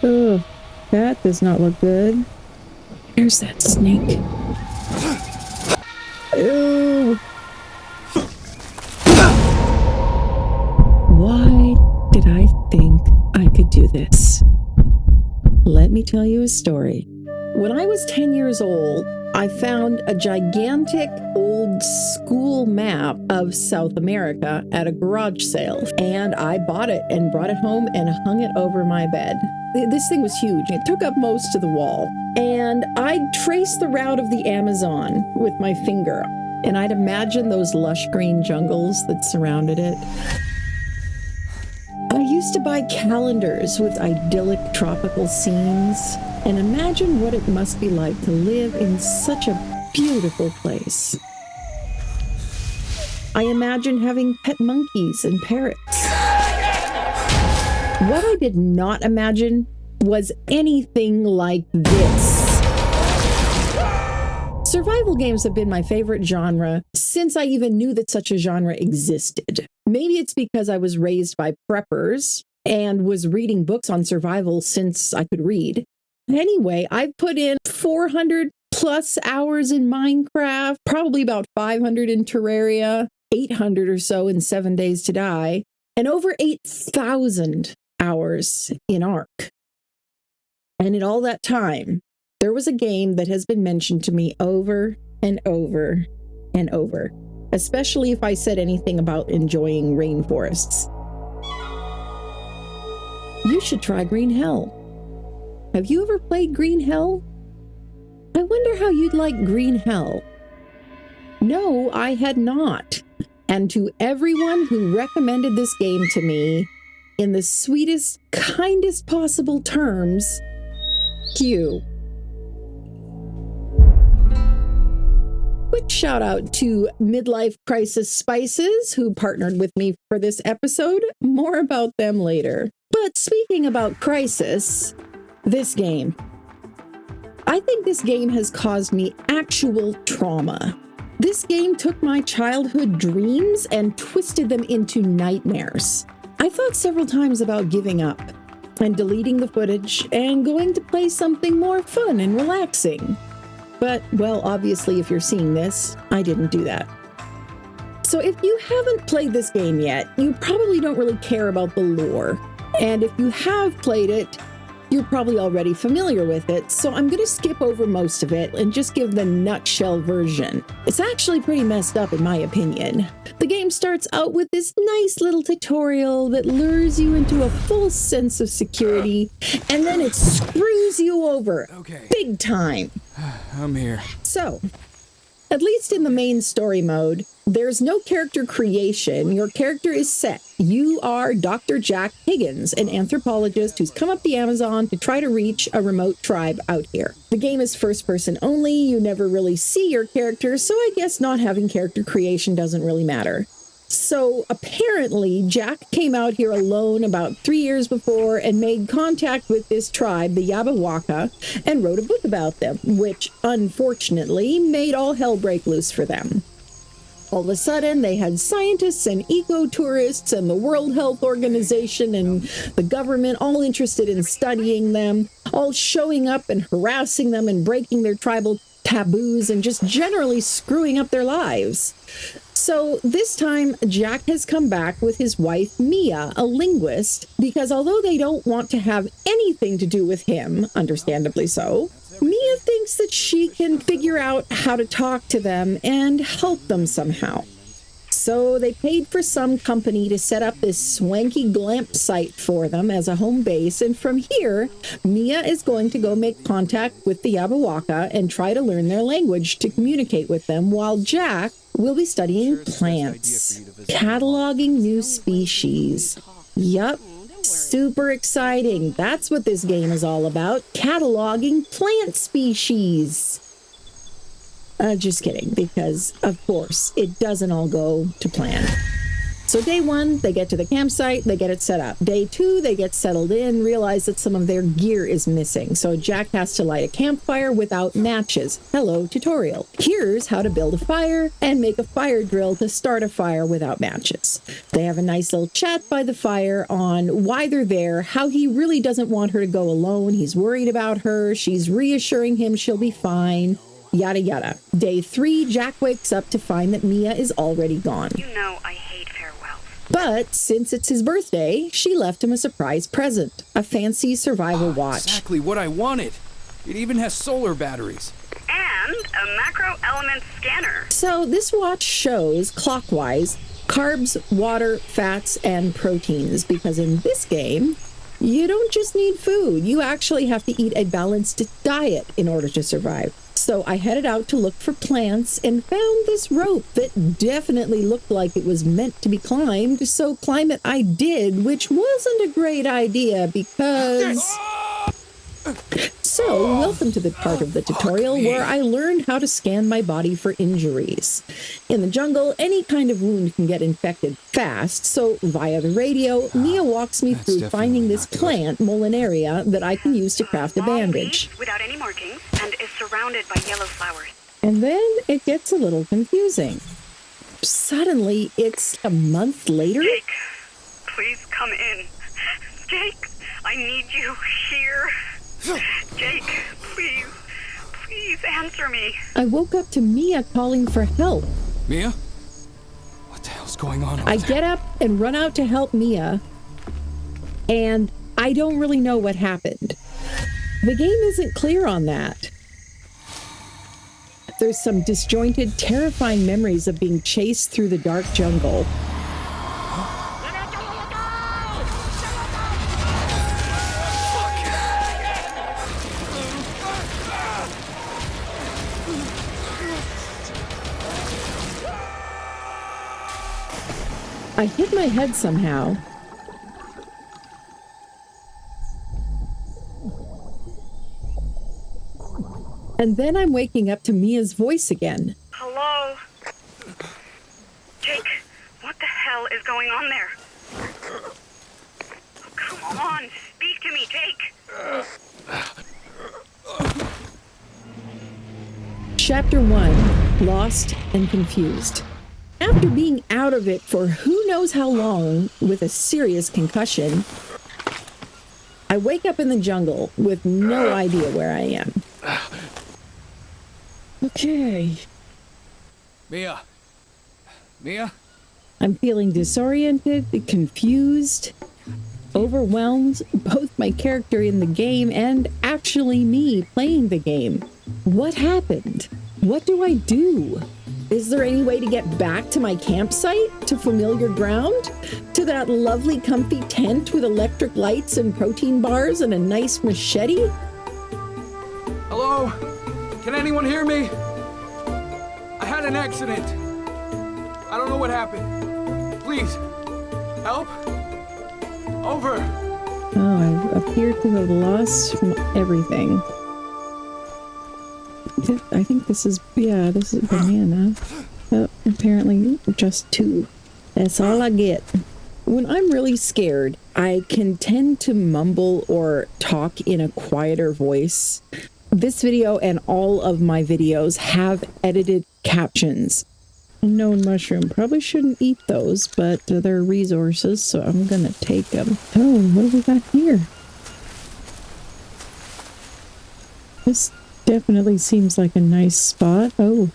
Ugh, that does not look good. There's that snake. Ew. Why did I think I could do this? Let me tell you a story. When I was 10 years old, I found a gigantic old school map of South America at a garage sale, and I bought it and brought it home and hung it over my bed. This thing was huge. It took up most of the wall, and I'd trace the route of the Amazon with my finger, and I'd imagine those lush green jungles that surrounded it. I used to buy calendars with idyllic tropical scenes and imagine what it must be like to live in such a beautiful place. I imagine having pet monkeys and parrots. What I did not imagine was anything like this. Survival games have been my favorite genre since I even knew that such a genre existed. Maybe it's because I was raised by preppers and was reading books on survival since I could read. Anyway, I've put in 400 plus hours in Minecraft, probably about 500 in Terraria, 800 or so in 7 Days to Die, and over 8,000 hours in Ark. And in all that time, there was a game that has been mentioned to me over and over and over, especially if I said anything about enjoying rainforests. You should try Green Hell. Have you ever played Green Hell? I wonder how you'd like Green Hell. No, I had not. And to everyone who recommended this game to me, in the sweetest, kindest possible terms, Q. Quick shout out to Midlife Crisis Spices, who partnered with me for this episode. More about them later. But speaking about crisis, this game. I think this game has caused me actual trauma. This game took my childhood dreams and twisted them into nightmares. I thought several times about giving up and deleting the footage and going to play something more fun and relaxing. But, well, obviously, if you're seeing this, I didn't do that. So if you haven't played this game yet, you probably don't really care about the lore. And if you have played it, you're probably already familiar with it, so I'm going to skip over most of it and just give the nutshell version. It's actually pretty messed up in my opinion. The game starts out with this nice little tutorial that lures you into a full sense of security, and then it screws you over big time. I'm here. So, at least in the main story mode, there's no character creation. Your character is set. You are Dr. Jack Higgins, an anthropologist who's come up the Amazon to try to reach a remote tribe out here. The game is first person only. You never really see your character, so I guess not having character creation doesn't really matter. So apparently Jack came out here alone about 3 years before and made contact with this tribe, the Yabawaka, and wrote a book about them, which unfortunately made all hell break loose for them. All of a sudden, they had scientists and eco-tourists and the World Health Organization and the government all interested in studying them, all showing up and harassing them and breaking their tribal taboos and just generally screwing up their lives. So this time, Jack has come back with his wife, Mia, a linguist, because although they don't want to have anything to do with him, understandably so, Mia thinks that she can figure out how to talk to them and help them somehow. So they paid for some company to set up this swanky glamp site for them as a home base, and from here, Mia is going to go make contact with the Yabawaka and try to learn their language to communicate with them, while Jack will be studying plants, cataloging new species. Yup. Super exciting. That's what this game is all about. Cataloging plant species. Just kidding, because of course it doesn't all go to plan. So day 1, they get to the campsite, they get it set up. Day 2, they get settled in, realize that some of their gear is missing. So Jack has to light a campfire without matches. Hello, tutorial. Here's how to build a fire and make a fire drill to start a fire without matches. They have a nice little chat by the fire on why they're there, how he really doesn't want her to go alone. He's worried about her. She's reassuring him she'll be fine. Yada yada. Day 3, Jack wakes up to find that Mia is already gone. You know I hate farewells. But since it's his birthday, she left him a surprise present. A fancy survival watch. Exactly what I wanted. It even has solar batteries. And a macro element scanner. So this watch shows, clockwise, carbs, water, fats, and proteins. Because in this game, you don't just need food. You actually have to eat a balanced diet in order to survive. So I headed out to look for plants and found this rope that definitely looked like it was meant to be climbed. So climb it I did, which wasn't a great idea because... So, welcome to the part of the tutorial where I learned how to scan my body for injuries. In the jungle, any kind of wound can get infected fast, so via the radio, Mia walks me through finding this plant, Molinaria, that I can use to craft a bandage. Without any markings and is surrounded by yellow flowers. And then it gets a little confusing. Suddenly, it's a month later? Jake, please come in. Jake, I need you here. Jake, please answer me. I woke up to Mia calling for help. Mia? What the hell's going on? I get up and run out to help Mia, and I don't really know what happened. The game isn't clear on that. There's some disjointed, terrifying memories of being chased through the dark jungle. I hit my head somehow. And then I'm waking up to Mia's voice again. Hello? Jake, what the hell is going on there? Oh, come on, speak to me, Jake. Chapter 1, Lost and Confused. After being out of it for who knows how long with a serious concussion, I wake up in the jungle with no idea where I am. Okay. Mia? Mia? I'm feeling disoriented, confused, overwhelmed, both my character in the game and actually me playing the game. What happened? What do I do? Is there any way to get back to my campsite? To familiar ground? To that lovely comfy tent with electric lights and protein bars and a nice machete? Hello? Can anyone hear me? I had an accident. I don't know what happened. Please, help? Over. Oh, I appear to have lost everything. I think this is banana. Oh, apparently just 2. That's all I get. When I'm really scared, I can tend to mumble or talk in a quieter voice. This video and all of my videos have edited captions. Unknown mushroom. Probably shouldn't eat those, but they're resources, so I'm gonna take them. Oh, what do we got here? This definitely seems like a nice spot. Oh,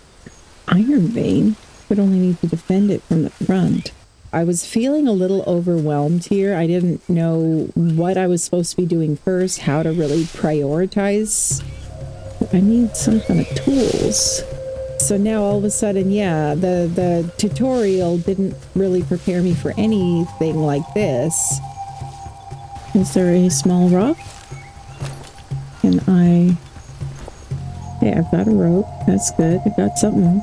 iron vein. Would only need to defend it from the front. I was feeling a little overwhelmed here. I didn't know what I was supposed to be doing first, how to really prioritize. I need some kind of tools. So now all of a sudden, yeah, the tutorial didn't really prepare me for anything like this. Is there a small rock? Can I... Hey, I've got a rope. That's good. I got something.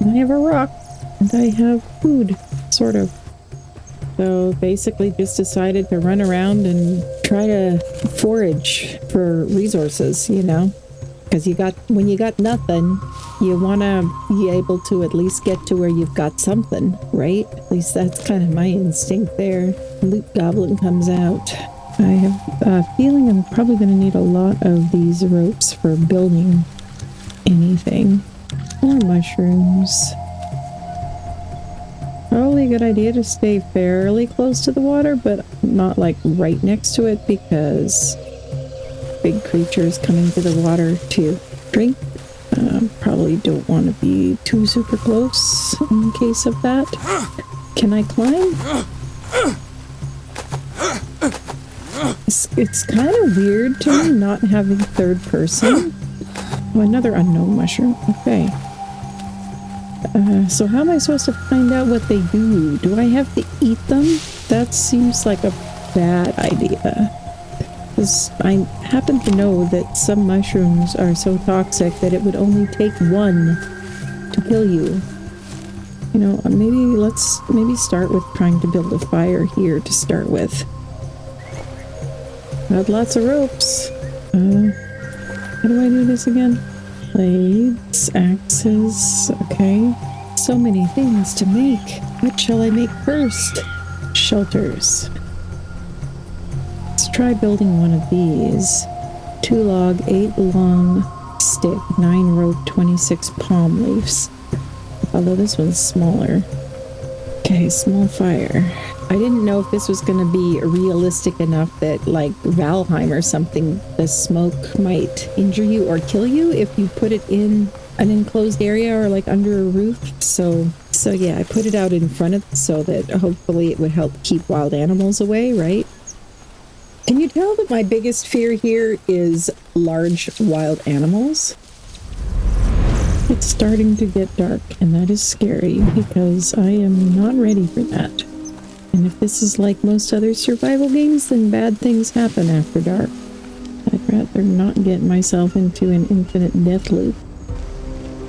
I have a rock. And I have food. Sort of. So basically just decided to run around and try to forage for resources, you know. Because when you got nothing, you want to be able to at least get to where you've got something, right? At least that's kind of my instinct there. Loot Goblin comes out. I have a feeling I'm probably going to need a lot of these ropes for building anything. More mushrooms. Probably a good idea to stay fairly close to the water, but not like right next to it because big creatures coming to the water to drink. Probably don't want to be too super close in case of that. Can I climb? It's kind of weird to me not having third person. Oh, another unknown mushroom. Okay. So how am I supposed to find out what they do? Do I have to eat them? That seems like a bad idea. Because I happen to know that some mushrooms are so toxic that it would only take one to kill you. You know, maybe start with trying to build a fire here to start with. Got lots of ropes. How do I do this again? Blades, axes, okay. So many things to make. What shall I make first? Shelters. Let's try building one of these. 2 log, 8 long stick, 9 rope, 26 palm leaves. Although this one's smaller. Okay, small fire. I didn't know if this was going to be realistic enough that, like Valheim or something, the smoke might injure you or kill you if you put it in an enclosed area or like under a roof. So yeah, I put it out in front of so that hopefully it would help keep wild animals away, right? Can you tell that my biggest fear here is large wild animals? It's starting to get dark, and that is scary because I am not ready for that. And if this is like most other survival games, then bad things happen after dark. I'd rather not get myself into an infinite death loop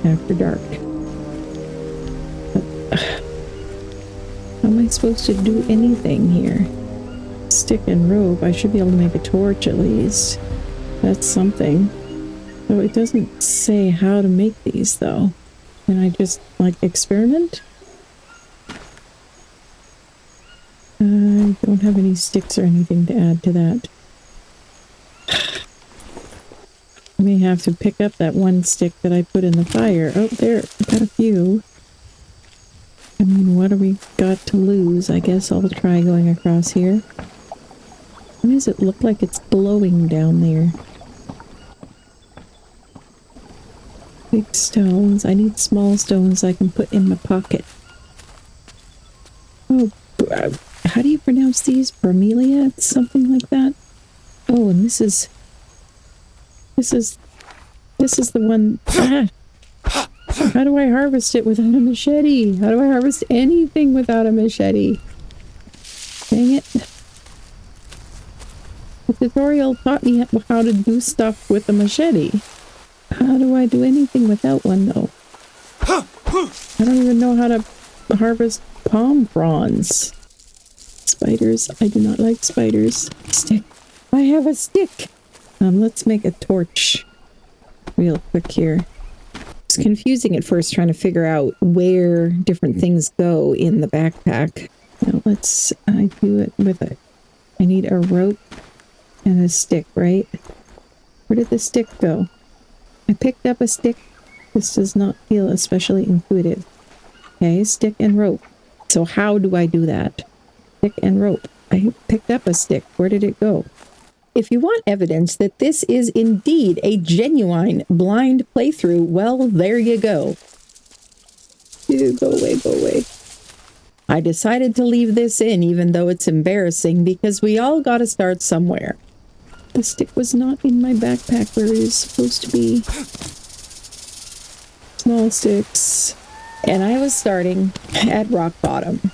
after dark. But, how am I supposed to do anything here? Stick and rope. I should be able to make a torch at least. That's something. So it doesn't say how to make these though. Can I just like experiment? I don't have any sticks or anything to add to that. I may have to pick up that one stick that I put in the fire. Oh, there. I got a few. I mean, what do we got to lose? I guess I'll try going across here. Why does it look like it's glowing down there? Big stones. I need small stones I can put in my pocket. Oh, how do you pronounce these? Bromelia? Something like that? Oh, and this is the one. Ah! How do I harvest it without a machete? How do I harvest anything without a machete? Dang it. The tutorial taught me how to do stuff with a machete. How do I do anything without one, though? I don't even know how to harvest palm fronds. Spiders. I do not like spiders. Stick. I have a stick! Let's make a torch real quick here. It's confusing at first trying to figure out where different things go in the backpack. Now I do it with I need a rope and a stick, right? Where did the stick go? I picked up a stick. This does not feel especially intuitive. Okay, stick and rope. So how do I do that? Stick and rope. I picked up a stick. Where did it go? If you want evidence that this is indeed a genuine blind playthrough, well, there you go. Ew, go away, go away. I decided to leave this in even though it's embarrassing because we all gotta start somewhere. The stick was not in my backpack where it is supposed to be. Small sticks. And I was starting at rock bottom.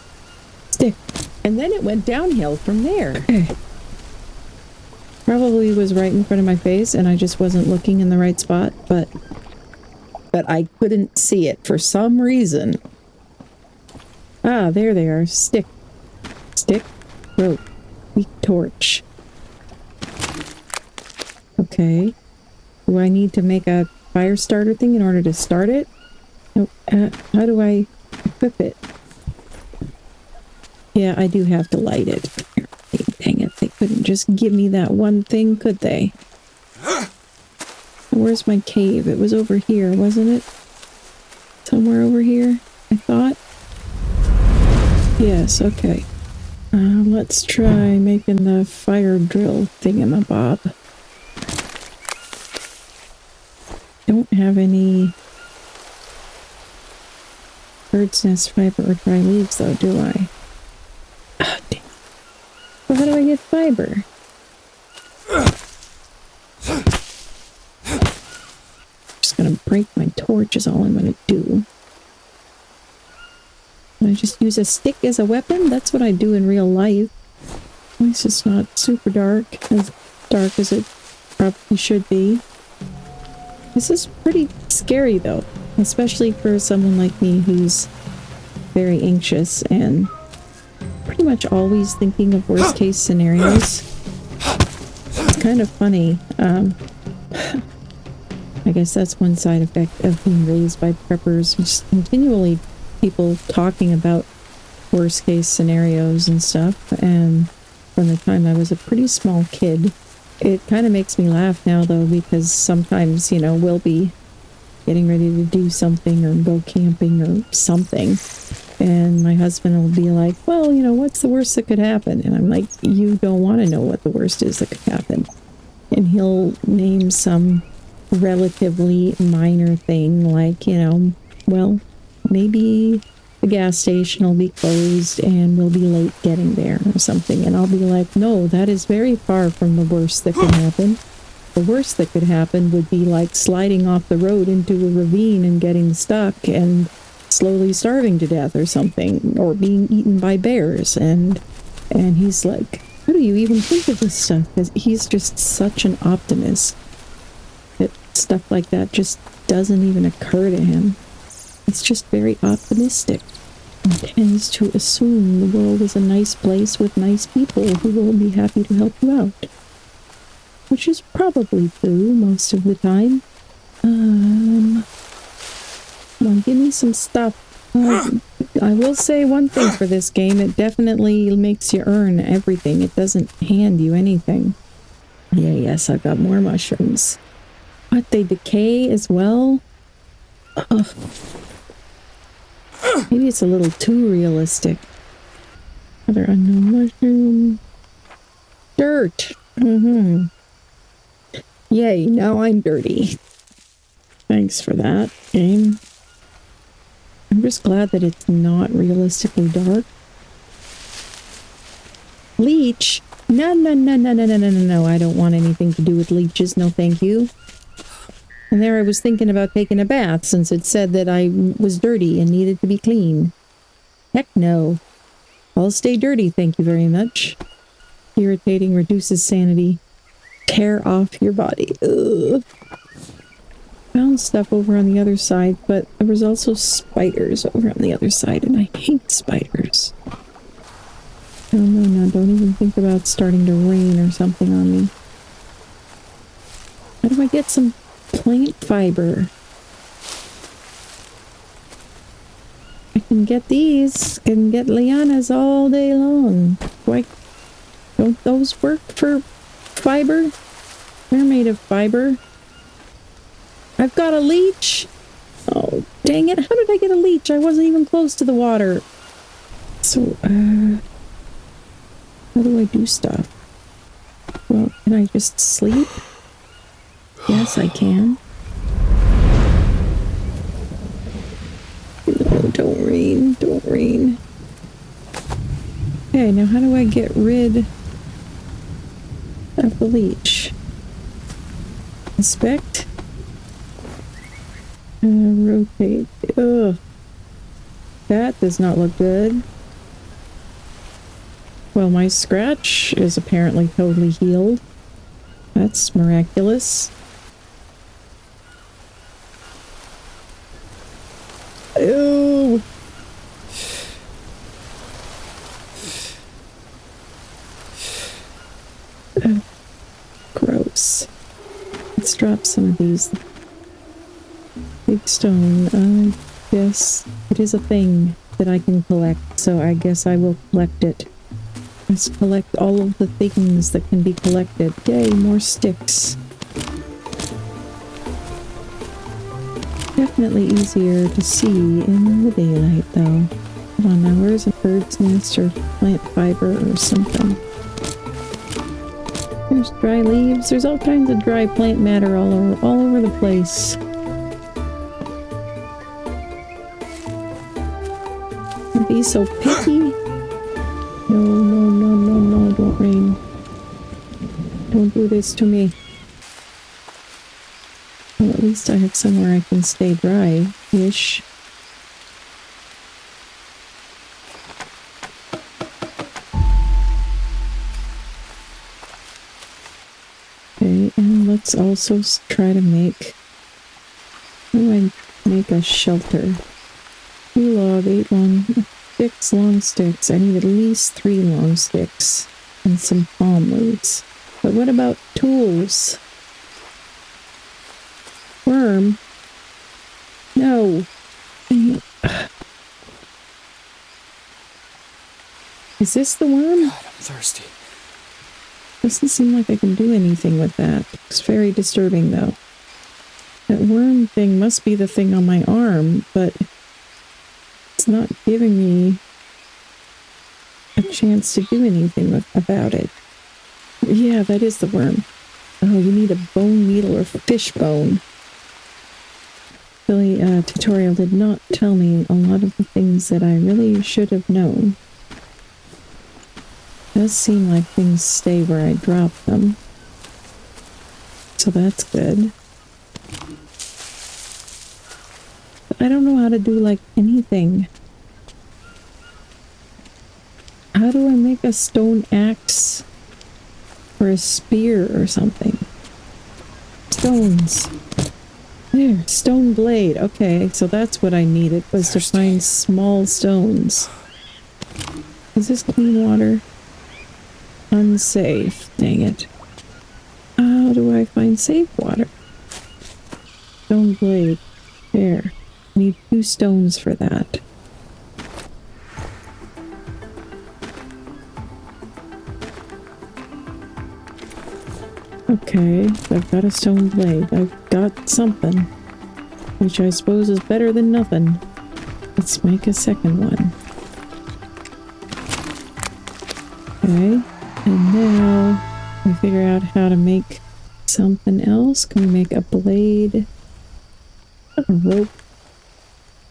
Stick. And then it went downhill from there. Probably was right in front of my face and I just wasn't looking in the right spot, but I couldn't see it for some reason. Ah, there they are. Stick. Stick. Rope. Weak torch. Okay. Do I need to make a fire starter thing in order to start it? No, how do I equip it? Yeah, I do have to light it. Dang it, they couldn't just give me that one thing, could they? Where's my cave? It was over here, wasn't it? Somewhere over here, I thought. Yes, okay. Let's try making the fire drill thingamabob. Don't have any bird's nest fiber or dry leaves though, do I? Oh, damn. So how do I get fiber? Just gonna break my torch is all I'm gonna do. I just use a stick as a weapon? That's what I do in real life. At least it's not super dark as it probably should be. This is pretty scary though, especially for someone like me who's very anxious and pretty much always thinking of worst case scenarios. It's kind of funny. I guess that's one side effect of being raised by preppers. Just continually people talking about worst case scenarios and stuff, and from the time I was a pretty small kid. It kind of makes me laugh now though, because sometimes, you know, we'll be getting ready to do something or go camping or something, and my husband will be like, well, you know, what's the worst that could happen? And I'm like, you don't want to know what the worst is that could happen. And he'll name some relatively minor thing, like, you know, well, maybe the gas station will be closed and we'll be late getting there or something. And I'll be like, no, that is very far from the worst that could happen. The worst that could happen would be like sliding off the road into a ravine and getting stuck and slowly starving to death or something, or being eaten by bears. And he's like, how do you even think of this stuff? Because he's just such an optimist that stuff like that just doesn't even occur to him. He's just very optimistic and tends to assume the world is a nice place with nice people who will be happy to help you out. Which is probably true most of the time. Come on, give me some stuff. I will say one thing for this game. It definitely makes you earn everything. It doesn't hand you anything. Yeah, yes, I've got more mushrooms. What, they decay as well? Ugh. Maybe it's a little too realistic. Other unknown mushroom. Dirt! Yay, now I'm dirty. Thanks for that, game. I'm just glad that it's not realistically dark. Leech? No, I don't want anything to do with leeches, no thank you. And there I was thinking about taking a bath, since it said that I was dirty and needed to be clean. Heck no. I'll stay dirty, thank you very much. Irritating reduces sanity. Tear off your body. Ugh. Found stuff over on the other side, but there was also spiders over on the other side, and I hate spiders. No, don't even think about starting to rain or something on me. How do I get some plant fiber? I can get these, can get lianas all day long. Don't those work for fiber? They're made of fiber. I've got a leech. Oh, dang it. How did I get a leech? I wasn't even close to the water. So, how do I do stuff? Well, can I just sleep? Yes, I can. No, don't rain. Don't rain. Okay, now how do I get rid of the leech? Inspect. Rotate. Ugh. That does not look good. Well, my scratch is apparently totally healed. That's miraculous. Ew. Gross. Let's drop some of these. Big stone. I guess it is a thing that I can collect, so I guess I will collect it. Let's collect all of the things that can be collected. Yay, more sticks. Definitely easier to see in the daylight, though. Hold on now, where's a bird's nest or plant fiber or something? There's dry leaves. There's all kinds of dry plant matter all over the place. Don't be so picky. No, don't rain. Don't do this to me. Well, at least I have somewhere I can stay dry-ish. Okay, and let's also try to make... How do I make a shelter? 2 log, 8 long... 6 long sticks. I need at least 3 long sticks. And some palm leaves. But what about tools? Worm? No. Is this the worm? God, I'm thirsty. Doesn't seem like I can do anything with that. It's very disturbing, though. That worm thing must be the thing on my arm, but it's not giving me a chance to do anything about it. Yeah, that is the worm. Oh, you need a bone needle or fish bone. The tutorial did not tell me a lot of the things that I really should have known. It does seem like things stay where I drop them. So that's good. But I don't know how to do, like, anything. How do I make a stone axe? Or a spear or something? Stones. There, stone blade. Okay, so that's what I needed, was to find small stones. Is this clean water? Unsafe. Dang it. How do I find safe water? Stone blade. There. I need 2 stones for that. Okay, I've got a stone blade. I've got something. Which I suppose is better than nothing. Let's make a second one. Okay, and now we figure out how to make something else. Can we make a blade, a rope,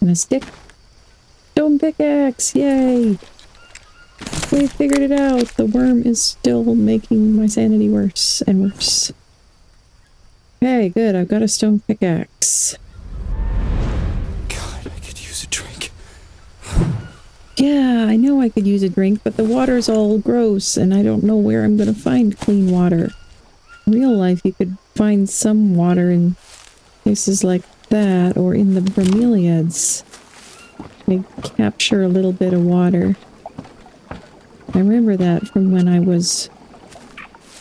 and a stick? Stone pickaxe! Yay! We figured it out. The worm is still making my sanity worse and worse. Okay, good. I've got a stone pickaxe. God, I could use a drink. Yeah, I know I could use a drink, but the water's all gross, and I don't know where I'm going to find clean water. In real life, you could find some water in places like that, or in the bromeliads. They capture a little bit of water. I remember that from when I was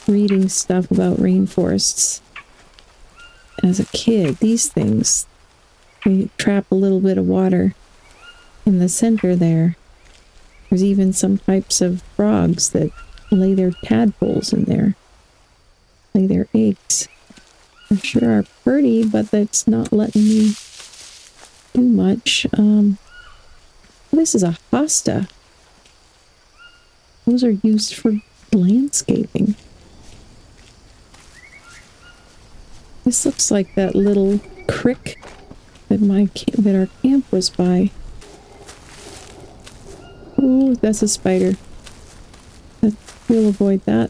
reading stuff about rainforests as a kid. These things, they trap a little bit of water in the center there. There's even some types of frogs that lay their tadpoles in there, lay their eggs. They sure are pretty, but that's not letting me do much. This is a hosta. Those are used for landscaping. This looks like that little creek that our camp was by. Ooh, that's a spider. We'll avoid that.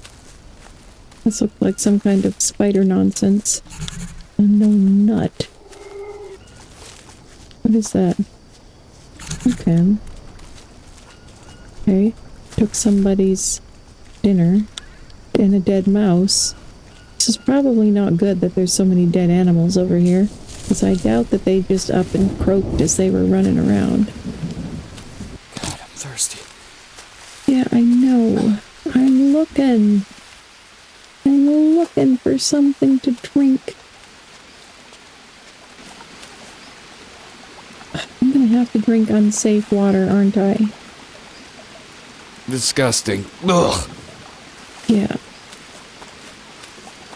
This looks like some kind of spider nonsense. Unknown nut. What is that? Okay. Okay. Took somebody's dinner and a dead mouse. This is probably not good that there's so many dead animals over here, because I doubt that they just up and croaked as they were running around. God, I'm thirsty. Yeah, I know. I'm looking for something to drink. drink unsafe water, aren't I? Disgusting. Ugh. Yeah.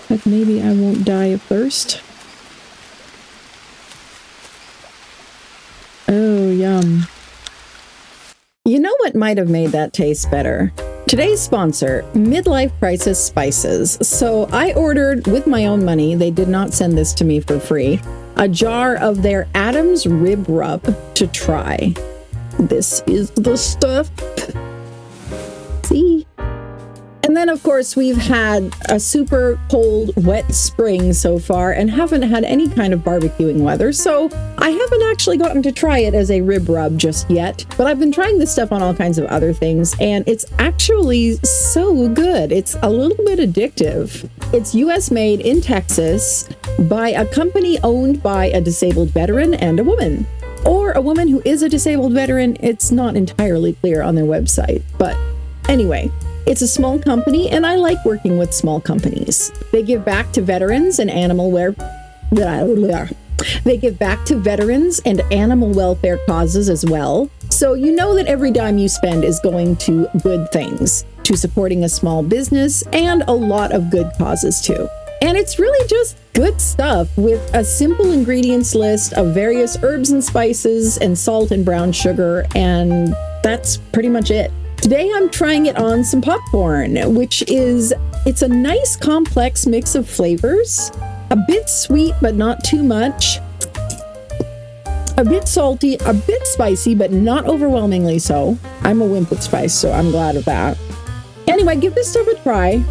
But maybe I won't die of thirst. Oh, yum. You know what might have made that taste better? Today's sponsor, Midlife Crisis Spices. So I ordered with my own money, they did not send this to me for free, a jar of their Adam's Rib Rub to try. This is the stuff. See? And then, of course, we've had a super cold, wet spring so far and haven't had any kind of barbecuing weather, so I haven't actually gotten to try it as a rib rub just yet. But I've been trying this stuff on all kinds of other things, and it's actually so good. It's a little bit addictive. It's US made in Texas by a company owned by a disabled veteran and a woman. Or a woman who is a disabled veteran. It's not entirely clear on their website, but anyway. It's a small company, and I like working with small companies. They give back to veterans and animal welfare causes as well. So you know that every dime you spend is going to good things, to supporting a small business, and a lot of good causes too. And it's really just good stuff with a simple ingredients list of various herbs and spices and salt and brown sugar, and that's pretty much it. Today I'm trying it on some popcorn, it's a nice complex mix of flavors, a bit sweet but not too much, a bit salty, a bit spicy but not overwhelmingly so. I'm a wimp with spice, so I'm glad of that. Anyway, give this stuff a try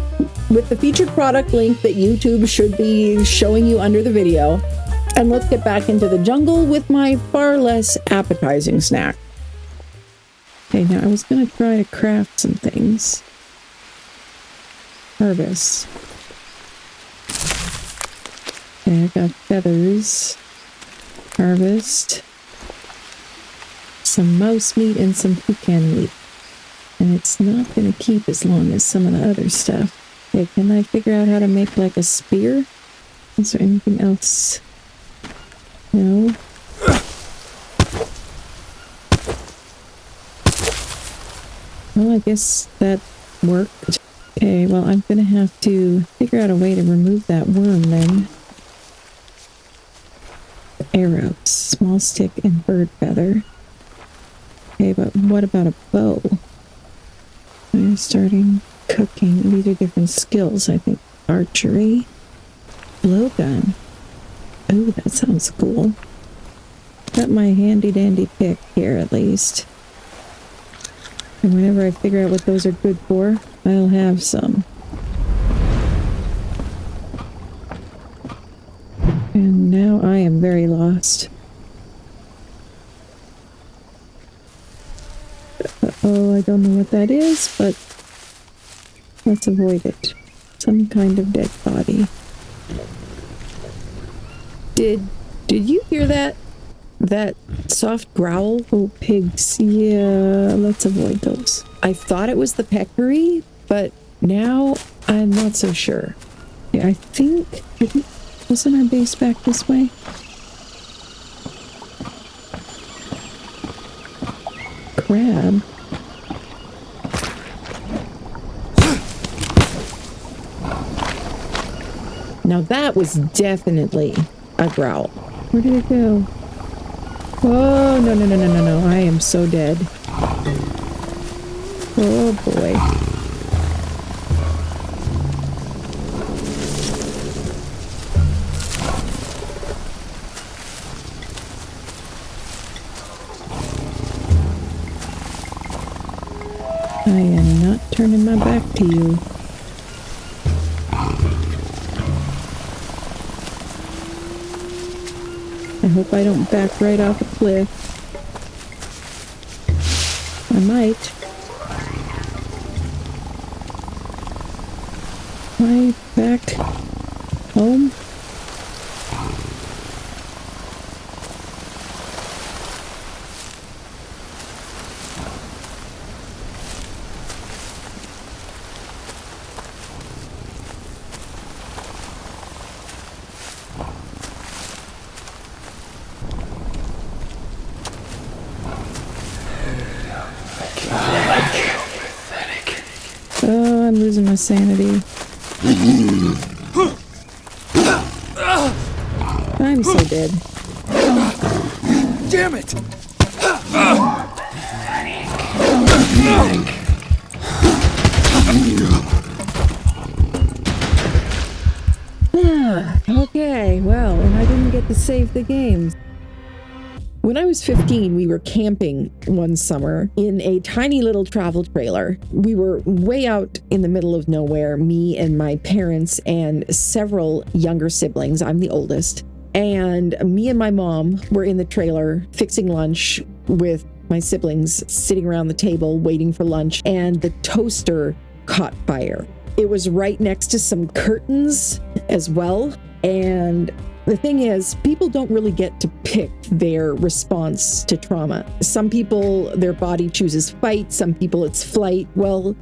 with the featured product link that YouTube should be showing you under the video. And let's get back into the jungle with my far less appetizing snack. Okay, now I was going to try to craft some things. Harvest. Okay, I got feathers. Harvest. Some mouse meat and some toucan meat. And it's not going to keep as long as some of the other stuff. Okay, can I figure out how to make like a spear? Is there anything else? No. Well, I guess that worked. Okay, well, I'm gonna have to figure out a way to remove that worm then. Arrows, small stick, and bird feather. Okay, but what about a bow? I'm starting cooking. These are different skills, I think. Archery. Blowgun. Oh, that sounds cool. Got my handy dandy pick here at least. And whenever I figure out what those are good for, I'll have some. And now I am very lost. Uh-oh, I don't know what that is, but let's avoid it. Some kind of dead body. Did you hear that? That soft growl? Oh, pigs. Yeah, let's avoid those. I thought it was the peccary, but now I'm not so sure. Yeah, I think... Wasn't our base back this way? Crab? Now that was definitely a growl. Where did it go? Oh, no. I am so dead. Oh, boy. I am not turning my back to you. I hope I don't back right off a cliff. I might. Am I back home? losing my sanity. I'm so dead. Damn it! Okay, well, and I didn't get to save the game. When I was 15, we were camping one summer in a tiny little travel trailer. We were way out in the middle of nowhere, me and my parents and several younger siblings. I'm the oldest. And me and my mom were in the trailer fixing lunch with my siblings sitting around the table waiting for lunch, and the toaster caught fire. It was right next to some curtains as well. And the thing is, people don't really get to pick their response to trauma. Some people, their body chooses fight. Some people, it's flight. Well,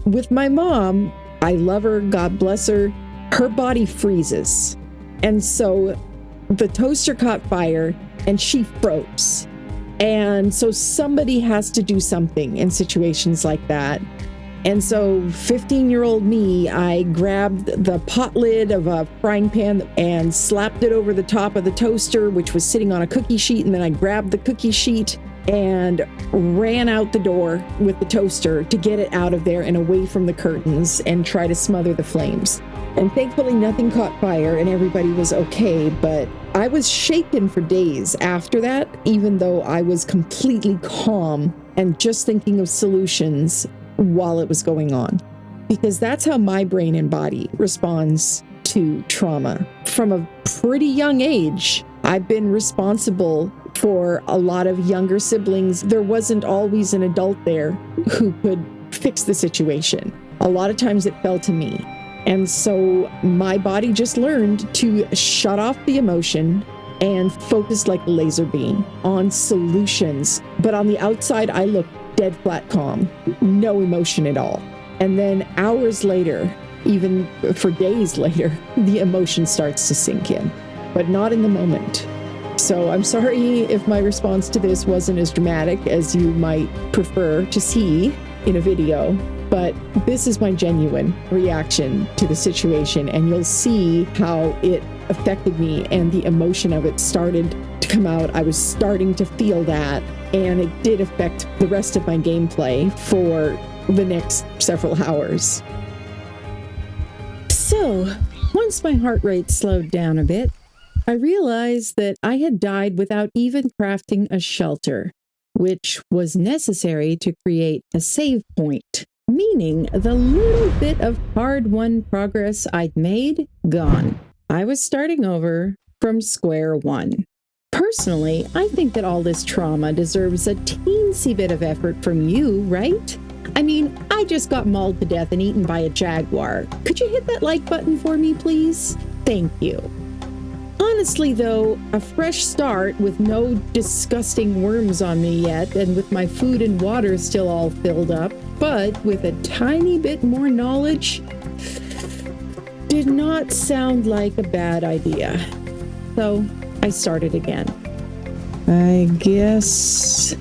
with my mom, I love her, God bless her, her body freezes. And so the toaster caught fire and she froze. And so somebody has to do something in situations like that. And so 15-year-old me, I grabbed the pot lid of a frying pan and slapped it over the top of the toaster, which was sitting on a cookie sheet. And then I grabbed the cookie sheet and ran out the door with the toaster to get it out of there and away from the curtains and try to smother the flames. And thankfully nothing caught fire and everybody was okay, but I was shaken for days after that, even though I was completely calm and just thinking of solutions while it was going on. Because that's how my brain and body responds to trauma. From a pretty young age, I've been responsible for a lot of younger siblings. There wasn't always an adult there who could fix the situation. A lot of times it fell to me. And so my body just learned to shut off the emotion and focus like a laser beam on solutions. But on the outside, I looked dead flat calm, no emotion at all. And then hours later, even for days later, the emotion starts to sink in, but not in the moment. So I'm sorry if my response to this wasn't as dramatic as you might prefer to see in a video, but this is my genuine reaction to the situation, and you'll see how it affected me and the emotion of it started to come out. I was starting to feel that, and it did affect the rest of my gameplay for the next several hours. So, once my heart rate slowed down a bit, I realized that I had died without even crafting a shelter, which was necessary to create a save point, meaning the little bit of hard-won progress I'd made, gone. I was starting over from square one. Personally, I think that all this trauma deserves a teensy bit of effort from you, right? I mean, I just got mauled to death and eaten by a jaguar. Could you hit that like button for me, please? Thank you. Honestly, though, a fresh start with no disgusting worms on me yet, and with my food and water still all filled up, but with a tiny bit more knowledge, did not sound like a bad idea. So I started again. I guess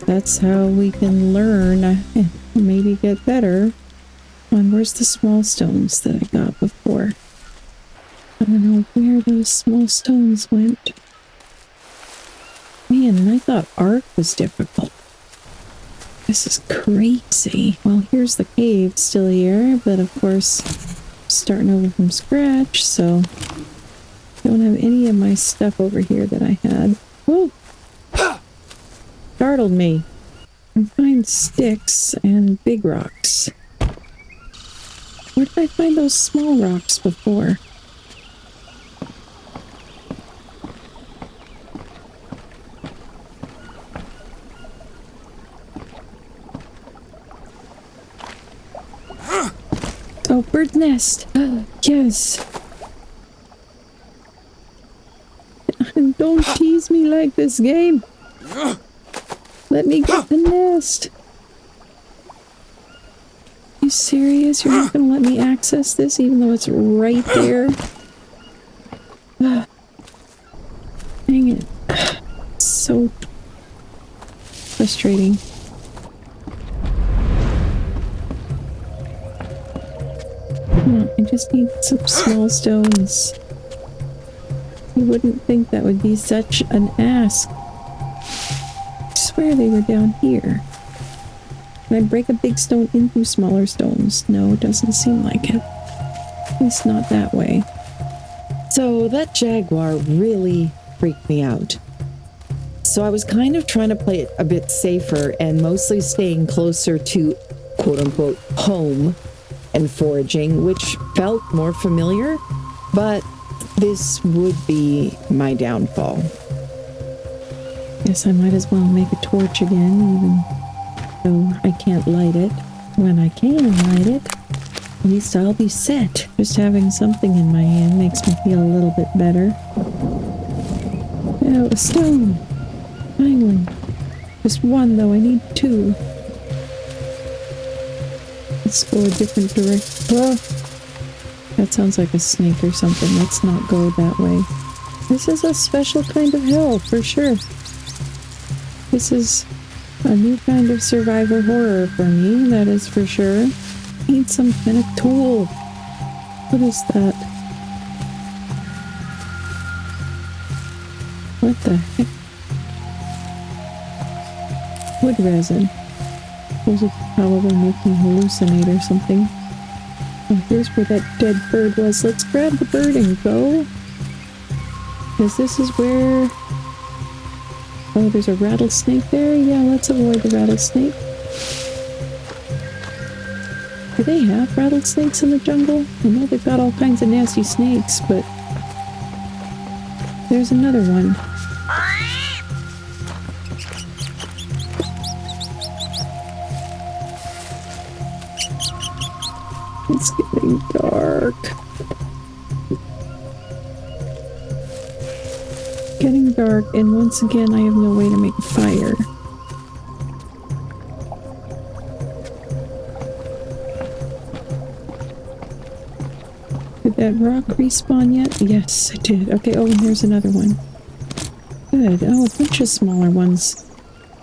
that's how we can learn, maybe get better. And where's the small stones that I got before? I don't know where those small stones went. Man, and I thought art was difficult. This is crazy. Well, here's the cave still here, but of course, starting over from scratch, so don't have any of my stuff over here that I had. Whoa! Startled me. I find sticks and big rocks. Where did I find those small rocks before? Oh, bird nest. Yes. Don't tease me like this, game. Let me get the nest. You serious? You're not going to let me access this even though it's right there? Dang it. So frustrating. just need some small stones. You wouldn't think that would be such an ask. I swear they were down here. Can I break a big stone into smaller stones? No, it doesn't seem like it. At least not that way. So that jaguar really freaked me out. So I was kind of trying to play it a bit safer and mostly staying closer to quote-unquote home and foraging, which felt more familiar, but this would be my downfall. Guess I might as well make a torch again, even though I can't light it. When I can light it, at least I'll be set. Just having something in my hand makes me feel a little bit better. Oh, a stone! Finally. Just one, though. I need two. Let's go a different direction. Oh, that sounds like a snake or something. Let's not go that way. This is a special kind of hell, for sure. This is a new kind of survival horror for me, that is for sure. Need some kind of tool. What is that? What the heck? Wood resin. Those would probably make me hallucinate or something. Oh, here's where that dead bird was. Let's grab the bird and go. Because this is where... Oh, there's a rattlesnake there? Yeah, let's avoid the rattlesnake. Do they have rattlesnakes in the jungle? I know they've got all kinds of nasty snakes, but... There's another one. It's getting dark. Getting dark, and once again, I have no way to make a fire. Did that rock respawn yet? Yes, it did. Okay, oh, and there's another one. Good. Oh, a bunch of smaller ones.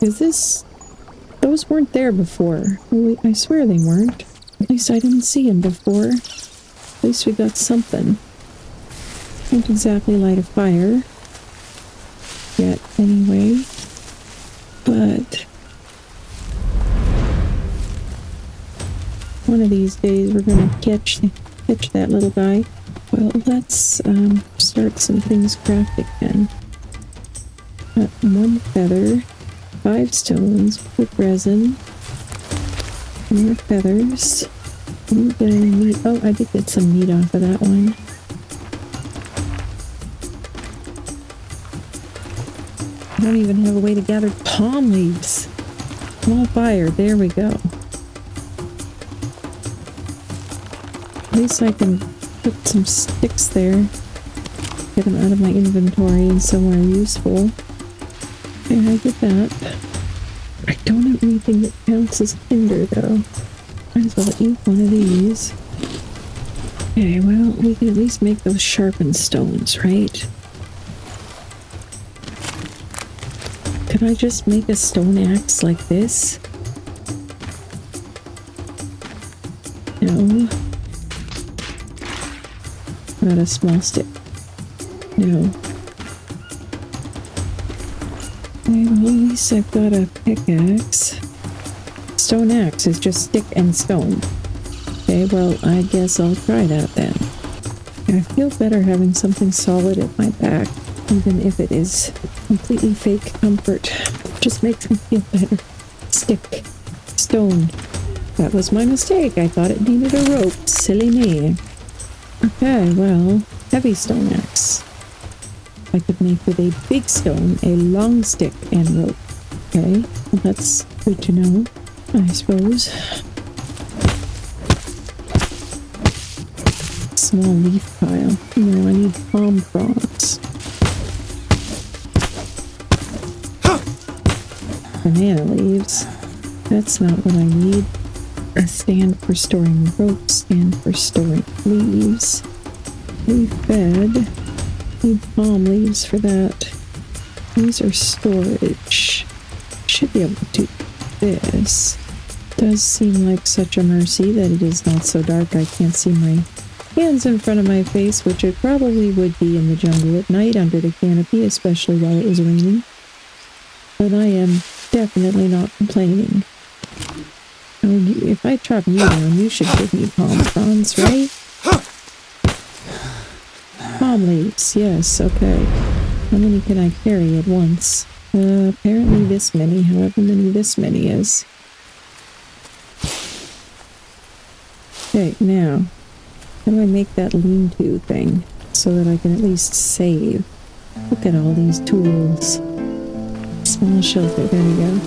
Is this... Those weren't there before. Well, I swear they weren't. At least I didn't see them before. At least we got something. Can't exactly light a fire yet, anyway. But one of these days we're gonna catch that little guy. Well, let's start some things crafting then. Got one feather, 5 stones, wood resin. More feathers. Oh, I did get some meat off of that one. I don't even have a way to gather palm leaves. Small fire. There we go. At least I can put some sticks there. Get them out of my inventory and somewhere useful. Okay, I get that. I don't have anything that counts as tinder, though. Might as well eat one of these. Okay, well, we can at least make those sharpened stones, right? Could I just make a stone axe like this? No. Not a small stick. No. Okay, well, at least I've got a pickaxe. Stone axe is just stick and stone. Okay, well, I guess I'll try that then. I feel better having something solid at my back, even if it is completely fake comfort. Just makes me feel better. Stick. Stone. That was my mistake. I thought it needed a rope. Silly me. Okay, well, heavy stone axe. I could make with a big stone, a long stick, and rope. Okay, well, that's good to know, I suppose. Small leaf pile. No, I need palm fronds. Banana leaves. That's not what I need. A stand for storing rope, stand for storing leaves. Leaf bed. Need palm leaves for that. These are storage. Should be able to do this. Does seem like such a mercy that it is not so dark I can't see my hands in front of my face, which it probably would be in the jungle at night under the canopy, especially while it was raining. But I am definitely not complaining. Oh, if I chop you down, you should give me palm fronds, right? Palm leaves, yes, okay. How many can I carry at once? Apparently this many, however many this many is. Okay, now, how do I make that lean-to thing so that I can at least save? Look at all these tools. Small shelter, there we go.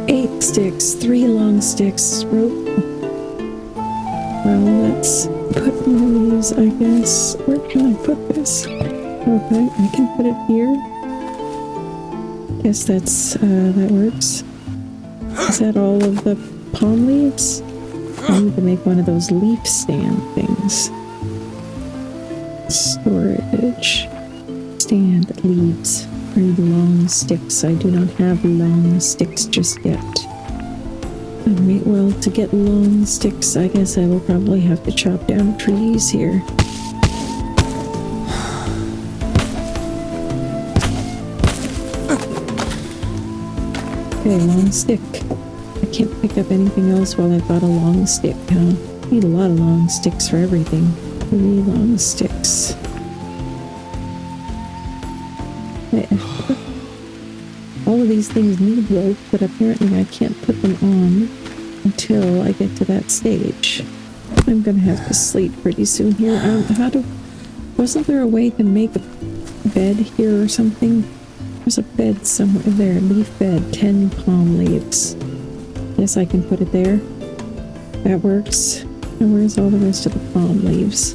8 sticks, 3 long sticks, rope. Well, let's put one of these, I guess. Where can I put this? Okay, I can put it here. Guess that works. Is that all of the palm leaves? I need to make one of those leaf stand things. Storage. Stand leaves. I need long sticks. I do not have long sticks just yet. Alright, well, to get long sticks, I guess I will probably have to chop down trees here. Okay, long stick. I can't pick up anything else while I've got a long stick, huh? I need a lot of long sticks for everything. 3 long sticks. All of these things need rope, but apparently I can't put them on until I get to that stage. I'm gonna have to sleep pretty soon here. Wasn't there a way to make a bed here or something? There's a bed somewhere there, leaf bed, 10 palm leaves. Yes, I can put it there. That works. And where's all the rest of the palm leaves?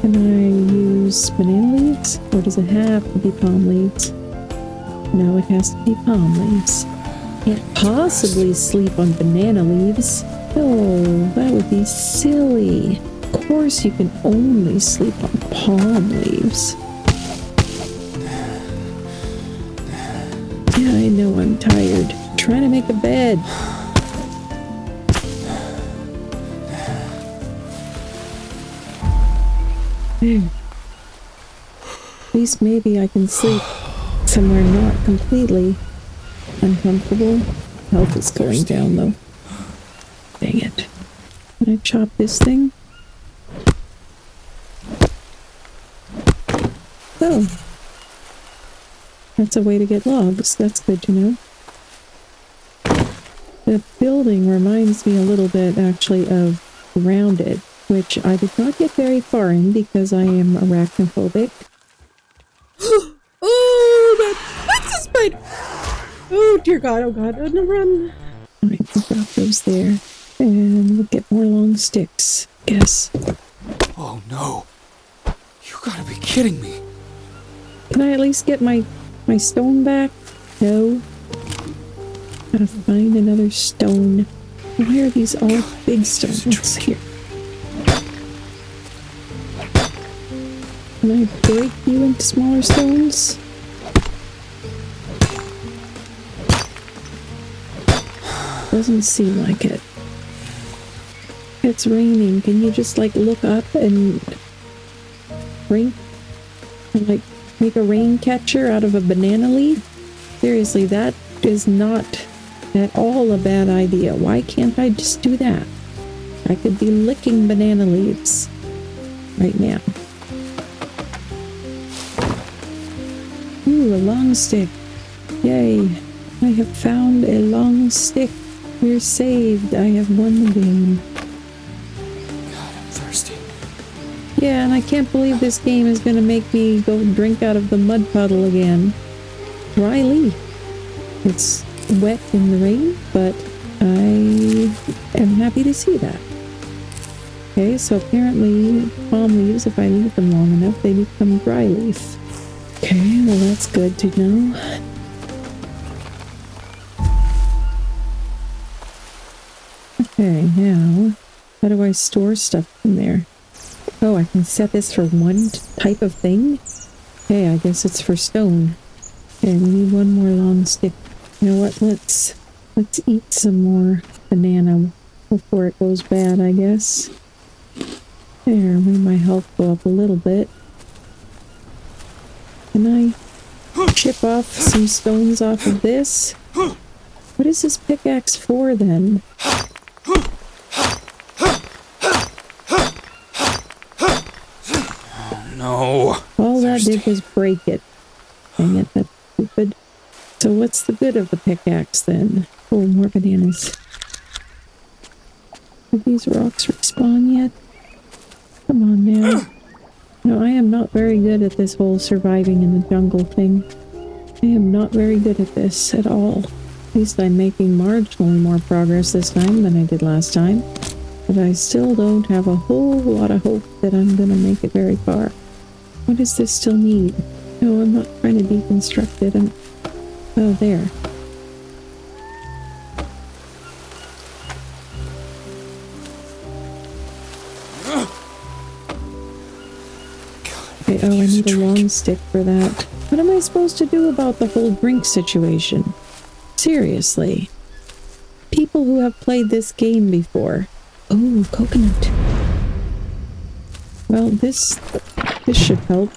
Can I use banana leaves? Or does it have to be palm leaves? No, it has to be palm leaves. Can't possibly sleep on banana leaves. Oh, that would be silly. Of course you can only sleep on palm leaves. Yeah, I know I'm tired. Trying to make a bed. At least maybe I can sleep somewhere not completely uncomfortable. Health is going down though. Dang it. Can I chop this thing? Oh. That's a way to get logs. That's good to know. The building reminds me a little bit actually of Grounded, which I did not get very far in because I am arachnophobic. Oh, that's a spider! Oh dear God, oh God, on the run. Alright, we'll drop those there. And we'll get more long sticks, guess. Oh no. You gotta be kidding me. Can I at least get my stone back? No. Gotta find another stone. Why are these all big stones here? Can I break you into smaller stones? Doesn't seem like it. It's raining. Can you just like look up and rain? And like make a rain catcher out of a banana leaf? Seriously, that is not at all a bad idea. Why can't I just do that? I could be licking banana leaves right now. Ooh, a long stick. Yay. I have found a long stick. We're saved. I have won the game. God, I'm thirsty. Yeah, and I can't believe this game is gonna make me go drink out of the mud puddle again. Dry leaf. It's wet in the rain, but I am happy to see that. Okay, so apparently palm leaves, if I leave them long enough, they become dry leaf. Okay, well that's good to know. Okay, now, how do I store stuff in there? Oh, I can set this for one type of thing? Okay, I guess it's for stone. Okay, we need one more long stick. You know what, let's eat some more banana before it goes bad, I guess. There, made my health go up a little bit. Can I chip off some stones off of this? What is this pickaxe for, then? No. All that did was break it. Dang it, that's stupid. So what's the good of the pickaxe, then? Oh, more bananas. Did these rocks respawn yet? Come on now. No, I am not very good at this whole surviving in the jungle thing. I am not very good at this at all. At least I'm making marginally more progress this time than I did last time. But I still don't have a whole lot of hope that I'm gonna make it very far. What does this still need? No, I'm not trying to deconstruct it. Oh, there. Okay, oh, I need a long stick for that. What am I supposed to do about the whole drink situation? Seriously. People who have played this game before. Oh, coconut. Well, this should help.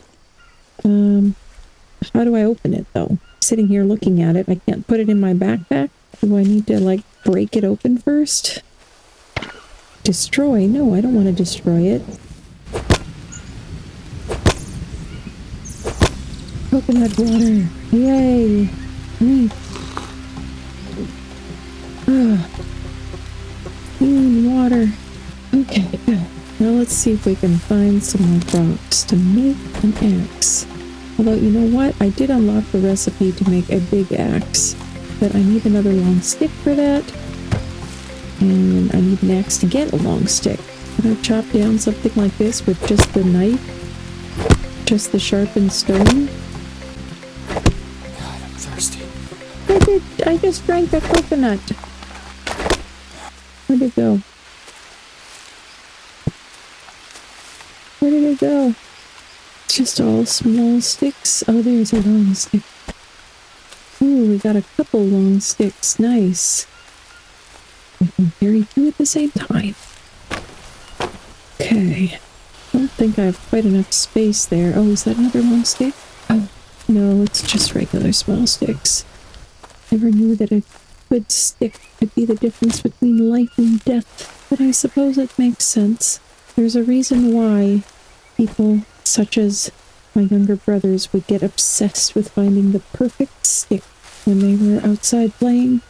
How do I open it, though? Sitting here looking at it, I can't put it in my backpack? Do I need to, like, break it open first? Destroy? No, I don't want to destroy it. Coconut water. Yay! Neat. Clean water. Okay, good. Now let's see if we can find some more rocks to make an axe. Although, you know what? I did unlock the recipe to make a big axe. But I need another long stick for that. And I need an axe to get a long stick. Can I chop down something like this with just the knife? Just the sharpened stone? God, I'm thirsty. I just drank a coconut. Where'd it go? Where did it go? It's just all small sticks. Oh, there's a long stick. Ooh, we got a couple long sticks. Nice. I can carry two at the same time. Okay. I don't think I have quite enough space there. Oh, is that another long stick? Oh, no, it's just regular small sticks. Never knew that a good stick could be the difference between life and death, but I suppose it makes sense. There's a reason why people such as my younger brothers would get obsessed with finding the perfect stick when they were outside playing.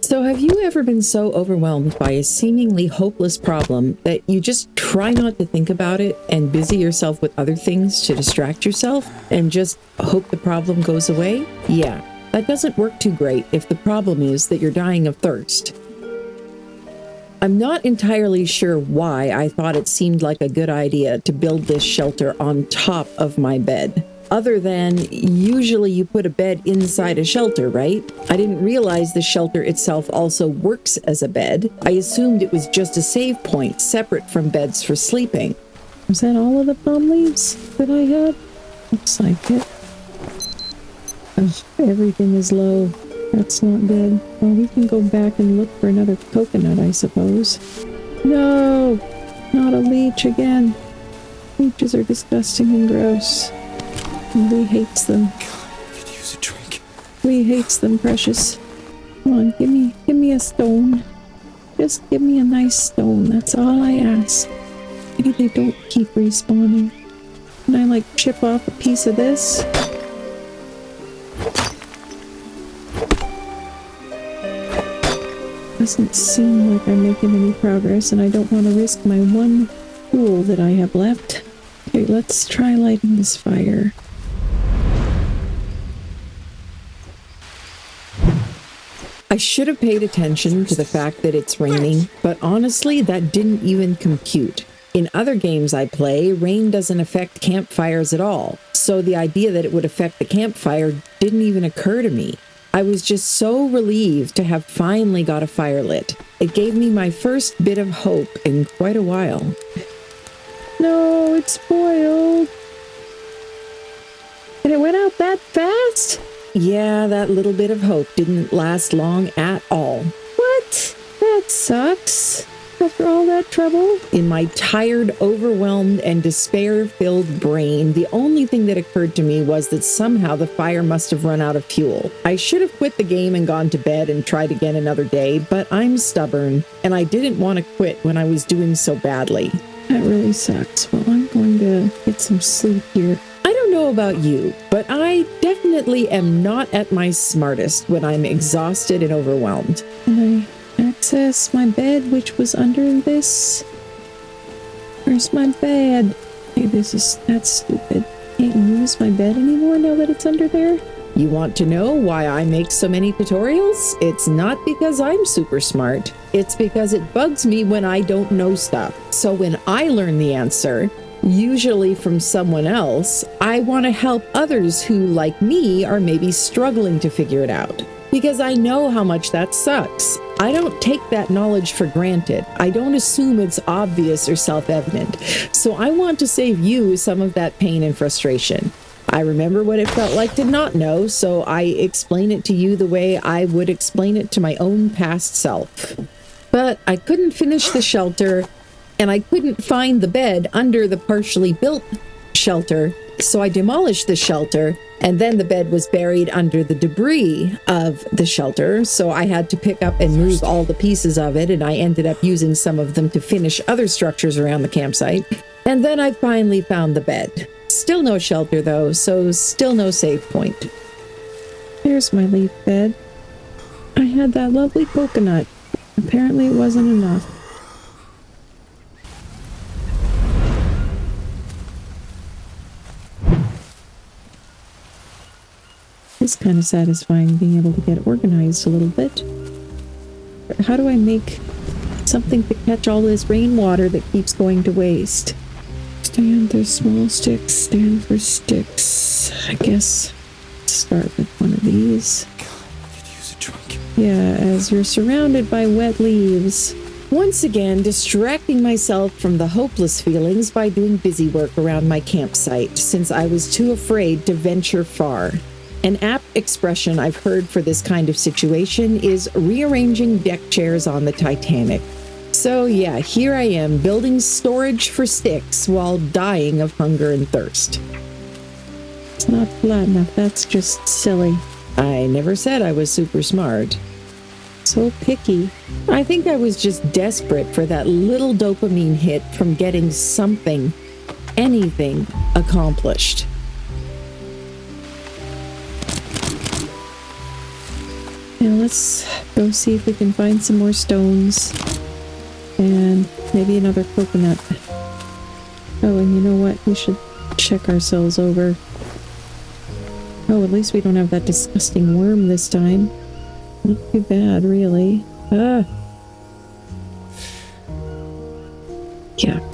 So have you ever been so overwhelmed by a seemingly hopeless problem that you just try not to think about it and busy yourself with other things to distract yourself and just hope the problem goes away? Yeah, that doesn't work too great if the problem is that you're dying of thirst. I'm not entirely sure why I thought it seemed like a good idea to build this shelter on top of my bed. Other than, usually you put a bed inside a shelter, right? I didn't realize the shelter itself also works as a bed. I assumed it was just a save point separate from beds for sleeping. Was that all of the palm leaves that I had? Looks like it. Oh, everything is low. That's not good. Well, we can go back and look for another coconut, I suppose. No! Not a leech again. Leeches are disgusting and gross. And Lee hates them. God, I could use a drink. Lee hates them, precious. Come on, give me a stone. Just give me a nice stone. That's all I ask. Maybe they don't keep respawning. Can I, like, chip off a piece of this? Doesn't seem like I'm making any progress, and I don't want to risk my one tool that I have left. Okay, let's try lighting this fire. I should have paid attention to the fact that it's raining, but honestly, that didn't even compute. In other games I play, rain doesn't affect campfires at all, so the idea that it would affect the campfire didn't even occur to me. I was just so relieved to have finally got a fire lit. It gave me my first bit of hope in quite a while. No, it's spoiled. And it went out that fast? Yeah, that little bit of hope didn't last long at all. What? That sucks. after all that trouble? In my tired, overwhelmed, and despair-filled brain, the only thing that occurred to me was that somehow the fire must have run out of fuel. I should have quit the game and gone to bed and tried again another day, but I'm stubborn, and I didn't want to quit when I was doing so badly. That really sucks. Well, I'm going to get some sleep here. I don't know about you, but I definitely am not at my smartest when I'm exhausted and overwhelmed. Can I access my bed, which was under this? Where's my bed? Hey, that's stupid. Can't use my bed anymore now that it's under there? You want to know why I make so many tutorials? It's not because I'm super smart. It's because it bugs me when I don't know stuff. So when I learn the answer, usually from someone else, I want to help others who, like me, are maybe struggling to figure it out. Because I know how much that sucks. I don't take that knowledge for granted. I don't assume it's obvious or self-evident. So I want to save you some of that pain and frustration. I remember what it felt like to not know, so I explain it to you the way I would explain it to my own past self. But I couldn't finish the shelter, and I couldn't find the bed under the partially built shelter, so I demolished the shelter, and then the bed was buried under the debris of the shelter, so I had to pick up and move all the pieces of it, and I ended up using some of them to finish other structures around the campsite. And then I finally found the bed. Still no shelter, though, so still no save point. Here's my leaf bed. I had that lovely coconut. Apparently it wasn't enough. It's kind of satisfying being able to get organized a little bit. How do I make something to catch all this rainwater that keeps going to waste? Stand, there's small sticks, stand for sticks. I guess start with one of these. God, I could use a drink. Yeah, as you're surrounded by wet leaves. Once again, distracting myself from the hopeless feelings by doing busy work around my campsite, since I was too afraid to venture far. An apt expression I've heard for this kind of situation is rearranging deck chairs on the Titanic. So yeah, here I am building storage for sticks while dying of hunger and thirst. It's not flat enough, that's just silly. I never said I was super smart. So picky. I think I was just desperate for that little dopamine hit from getting something, anything, accomplished. Now let's go see if we can find some more stones. And maybe another coconut. Oh, and you know what? We should check ourselves over. Oh, at least we don't have that disgusting worm this time. Not too bad, really. Ah. Yuck.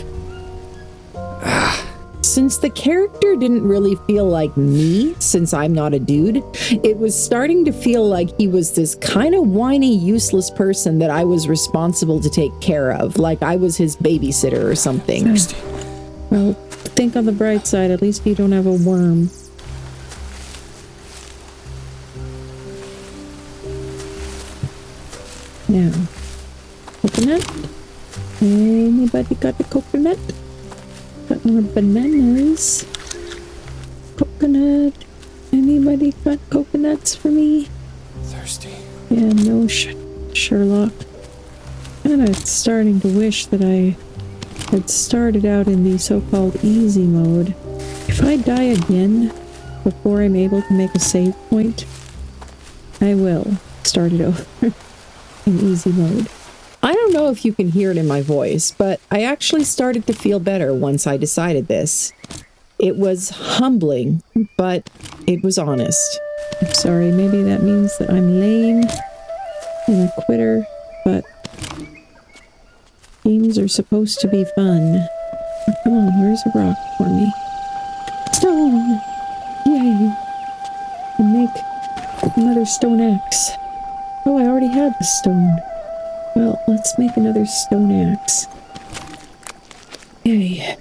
Since the character didn't really feel like me, since I'm not a dude, it was starting to feel like he was this kind of whiny, useless person that I was responsible to take care of, like I was his babysitter or something. Thirsty. Well, think on the bright side, at least you don't have a worm. Now, coconut? Anybody got a coconut? Got more bananas. Coconut. Anybody got coconuts for me? Thirsty. Yeah, no Sherlock. Kinda starting to wish that I had started out in the so-called easy mode. If I die again before I'm able to make a save point, I will start it over in easy mode. I don't know if you can hear it in my voice, but I actually started to feel better once I decided this. It was humbling, but it was honest. I'm sorry, maybe that means that I'm lame and a quitter, but games are supposed to be fun. Oh, come on, where's a rock for me? Stone! Yay! And make another stone axe. Oh, I already had the stone. Well, let's make another stone axe. Yay.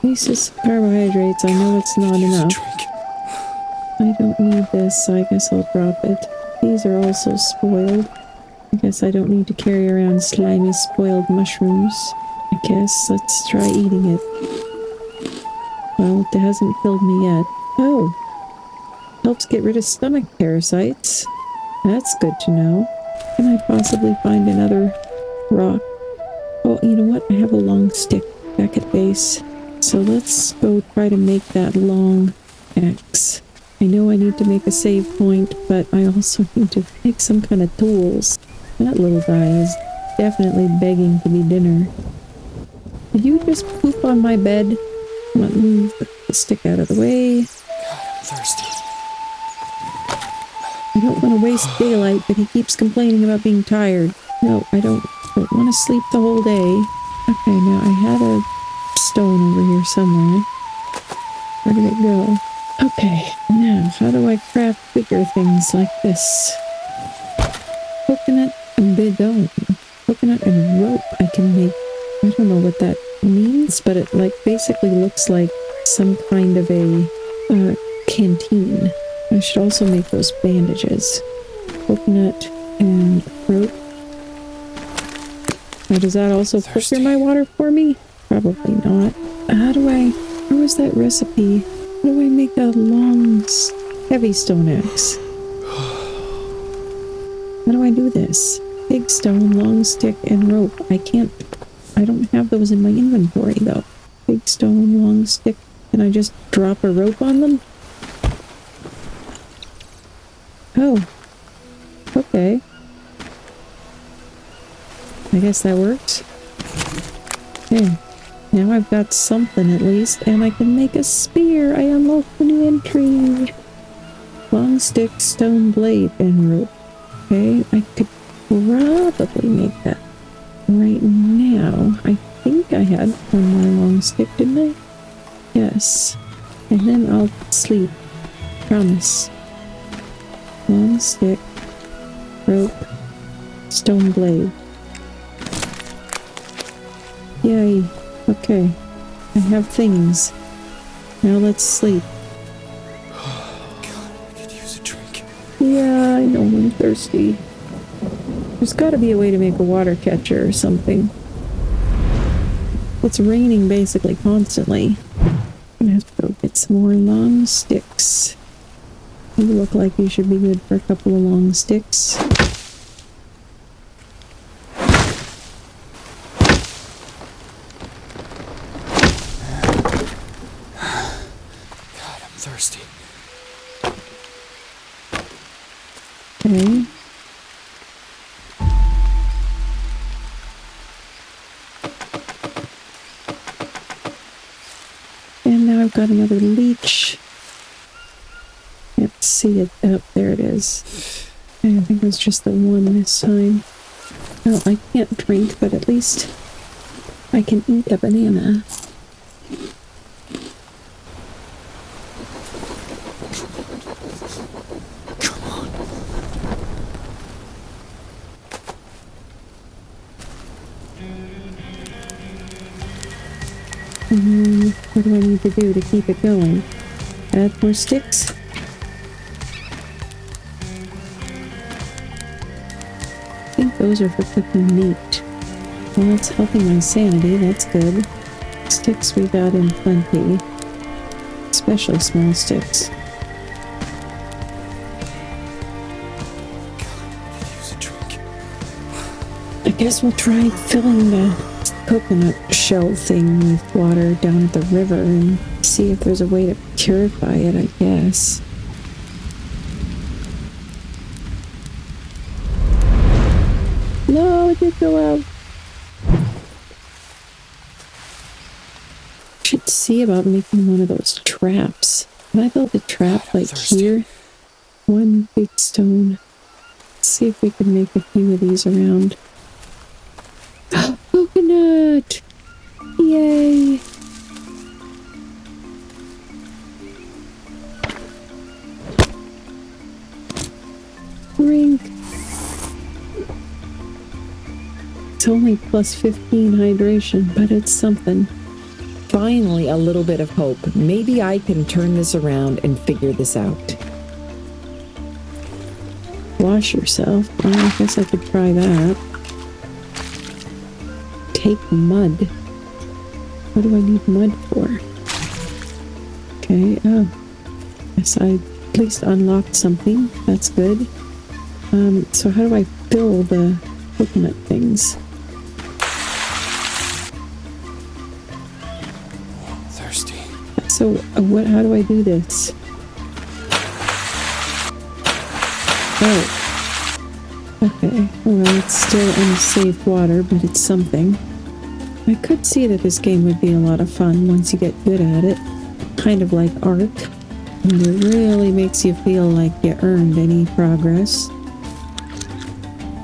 Pieces of carbohydrates, I know it's not enough. I don't need this, so I guess I'll drop it. These are also spoiled. I Guess I don't need to carry around slimy, spoiled mushrooms. I guess let's try eating it. Well, it hasn't killed me yet. Oh, helps get rid of stomach parasites. That's good to know. Can I possibly find another rock? Oh, you know what? I have a long stick back at base. So let's go try to make that long axe. I know I need to make a save point, but I also need to make some kind of tools. That little guy is definitely begging to be dinner. Did you just poop on my bed? Come on, move the stick out of the way. God, I'm thirsty. I don't want to waste daylight, but he keeps complaining about being tired. No, I don't want to sleep the whole day. Okay, now I had a stone over here somewhere. Where did it go? Okay, now how do I craft bigger things like this? Coconut and bidon. Coconut and rope I can make. I don't know what that means, but it like basically looks like some kind of a canteen. I should also make those bandages. Coconut and rope. Now, does that also filter my water for me? Probably not. Where was that recipe? How do I make a long, heavy stone axe? How do I do this? Big stone, long stick, and rope. I don't have those in my inventory though. Big stone, long stick. Can I just drop a rope on them? Oh. Okay. I guess that works. Okay. Now I've got something at least, and I can make a spear. I unlocked the new entry. Long stick, stone blade, and rope. Okay, I could probably make that right now. I think I had one more long stick, didn't I? Yes. And then I'll sleep. Promise. Long stick, rope, stone blade. Yay. Okay. I have things. Now let's sleep. God, I could use a drink. Yeah, I know I'm thirsty. There's got to be a way to make a water catcher or something. It's raining basically constantly. I'm gonna have to go get some more long sticks. You look like you should be good for a couple of long sticks. God, I'm thirsty. Okay. And now I've got another leech. Can't see it. Oh, there it is. I think it was just the one this time. Well, I can't drink, but at least I can eat a banana. Come on. What do I need to do to keep it going? Add more sticks? I think those are for cooking meat. Well, that's helping my sanity, that's good. Sticks we got in plenty. Especially small sticks. Use a drink. I guess we'll try filling the coconut shell thing with water down at the river and see if there's a way to purify it, I guess. No, it did go out. Should see about making one of those traps. Can I build a trap like here? One big stone. Let's see if we can make a few of these around. Coconut! Yay! Drink! It's only plus 15 hydration, but it's something. Finally, a little bit of hope. Maybe I can turn this around and figure this out. Wash flush yourself. Well, I guess I could try that. Take mud. What do I need mud for? Okay, oh. Guess I at least unlocked something. That's good. So how do I fill the coconut things? Thirsty. So how do I do this? Oh. Okay. Well, it's still unsafe water, but it's something. I could see that this game would be a lot of fun once you get good at it. Kind of like art. And it really makes you feel like you earned any progress.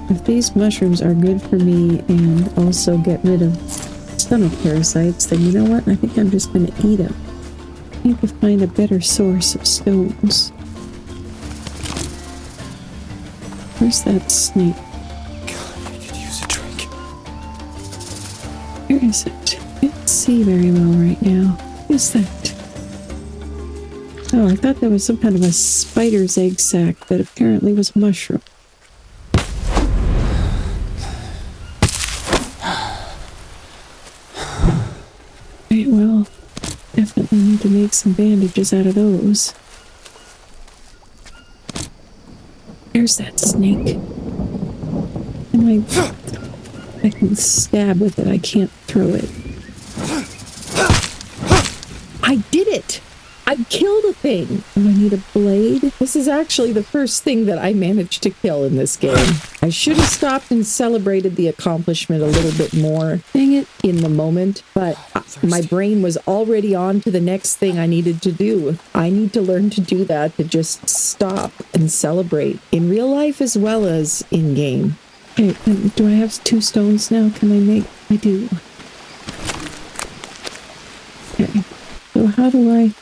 If these mushrooms are good for me and also get rid of stomach parasites, then you know what? I think I'm just going to eat them. I need to find a better source of stones. Where's that snake? God, I could use a drink. Where is it? I can't see very well right now. What is that? Oh, I thought that was some kind of a spider's egg sac that apparently was mushroom. Right, well, definitely need to make some bandages out of those. There's that snake. And I can stab with it, I can't throw it. I did it! I killed a thing! Oh, I need a blade? This is actually the first thing that I managed to kill in this game. I should have stopped and celebrated the accomplishment a little bit more. Dang it, in the moment. But my brain was already on to the next thing I needed to do. I need to learn to do that, to just stop and celebrate. In real life as well as in game. Okay, do I have 2 stones now? Can I make... I do. Okay. So how do I...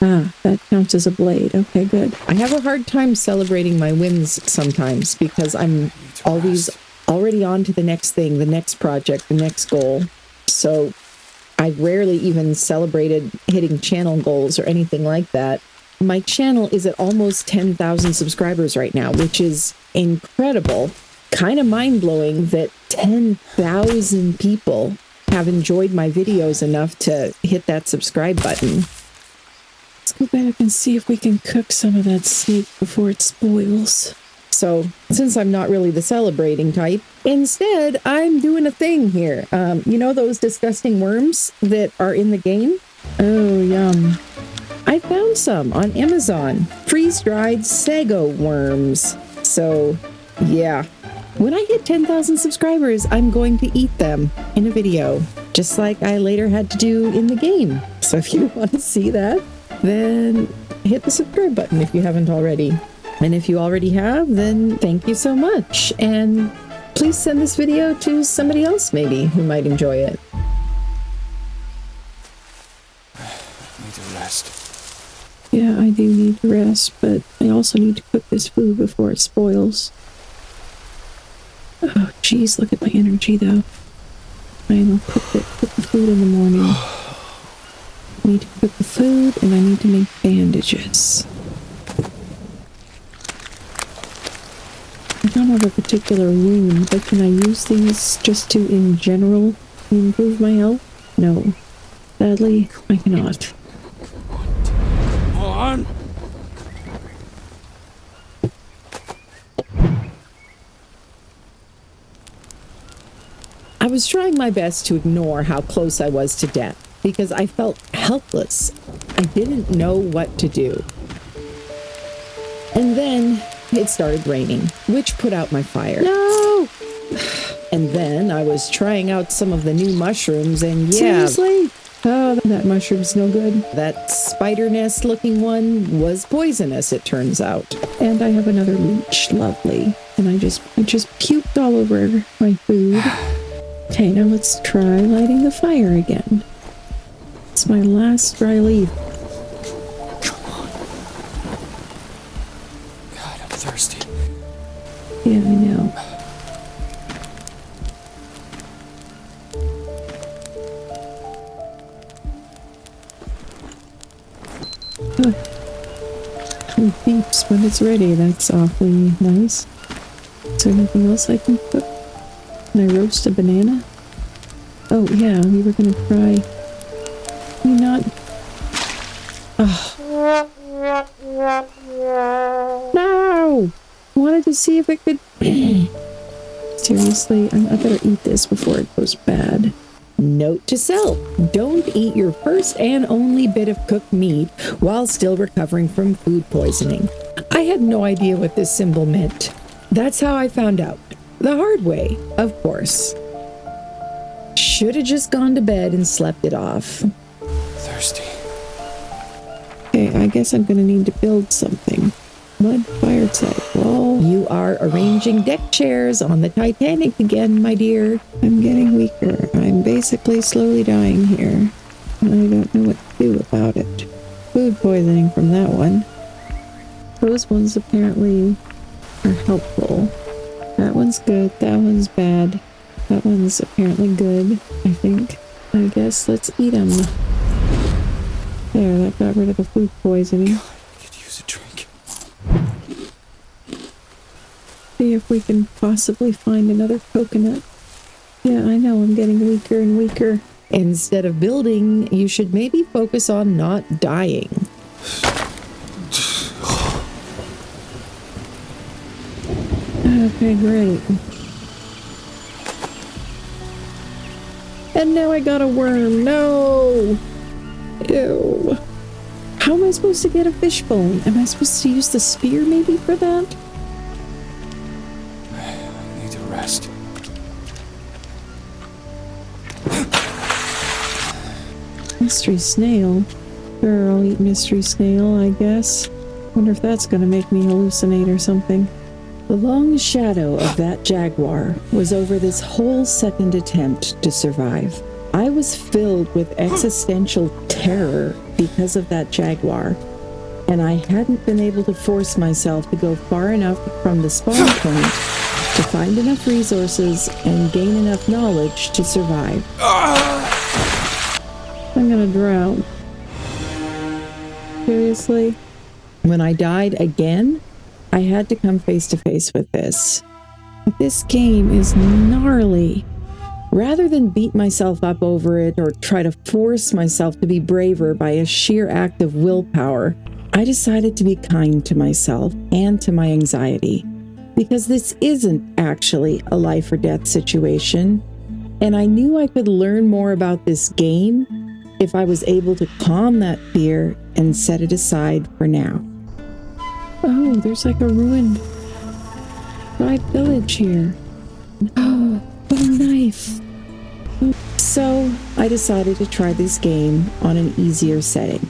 Ah, that counts as a blade. Okay, good. I have a hard time celebrating my wins sometimes because I'm always already on to the next thing, the next project, the next goal. So I've rarely even celebrated hitting channel goals or anything like that. My channel is at almost 10,000 subscribers right now, which is incredible. Kind of mind-blowing that 10,000 people have enjoyed my videos enough to hit that subscribe button. Let's go back and see if we can cook some of that snake before it spoils. So, since I'm not really the celebrating type, instead, I'm doing a thing here. You know those disgusting worms that are in the game? Oh, yum. I found some on Amazon. Freeze-dried sago worms. So, yeah. When I hit 10,000 subscribers, I'm going to eat them in a video, just like I later had to do in the game. So if you want to see that, then hit the subscribe button if you haven't already. And if you already have, then thank you so much. And please send this video to somebody else maybe who might enjoy it. I need to rest. Yeah, I do need to rest, but I also need to cook this food before it spoils. Oh, geez, look at my energy, though. I'll cook the food in the morning. I need to cook the food, and I need to make bandages. I don't have a particular wound, but can I use these just to, in general, improve my health? No. Sadly, I cannot. On. I was trying my best to ignore how close I was to death because I felt helpless. I didn't know what to do. And then it started raining, which put out my fire. No! And then I was trying out some of the new mushrooms and Seriously? Oh, that mushroom's no good. that spider nest looking one was poisonous, it turns out. And I have another leech. Lovely. And I just puked all over my food. Okay, now let's try lighting the fire again. It's my last dry leaf. Come on. God, I'm thirsty. Yeah, I know. It beeps when it's ready. That's awfully nice. Is there anything else I can cook? Can I roast a banana? Oh yeah, we were gonna try. Can you not? Oh. No! I wanted to see if it could. Seriously, I better eat this before it goes bad. Note to self, don't eat your first and only bit of cooked meat while still recovering from food poisoning. I had no idea what this symbol meant. That's how I found out. The hard way, of course. Should have just gone to bed and slept it off. Thirsty. Okay, I guess I'm gonna need to build something. Mud fire type wall. You are arranging deck chairs on the Titanic again, my dear. I'm getting weaker. I'm basically slowly dying here. I don't know what to do about it. Food poisoning from that one. Those ones apparently are helpful. That one's good. That one's bad. That one's apparently good, I think. I guess let's eat them. There, that got rid of the food poisoning. God, I could use a drink. See if we can possibly find another coconut. Yeah, I know, I'm getting weaker and weaker. Instead of building, you should maybe focus on not dying. Okay, great. And now I got a worm. No! Ew. How am I supposed to get a fishbone? Am I supposed to use the spear maybe for that? I need to rest. Mystery snail? Sure, I'll eat mystery snail, I guess. Wonder if that's gonna make me hallucinate or something. The long shadow of that jaguar was over this whole second attempt to survive. I was filled with existential terror because of that jaguar, and I hadn't been able to force myself to go far enough from the spawn point to find enough resources and gain enough knowledge to survive. I'm gonna drown. Seriously? When I died again, I had to come face to face with this. But this game is gnarly. Rather than beat myself up over it or try to force myself to be braver by a sheer act of willpower, I decided to be kind to myself and to my anxiety. Because this isn't actually a life or death situation, and I knew I could learn more about this game if I was able to calm that fear and set it aside for now. Oh, there's like a ruined tribe village here. Oh, what a knife. So I decided to try this game on an easier setting.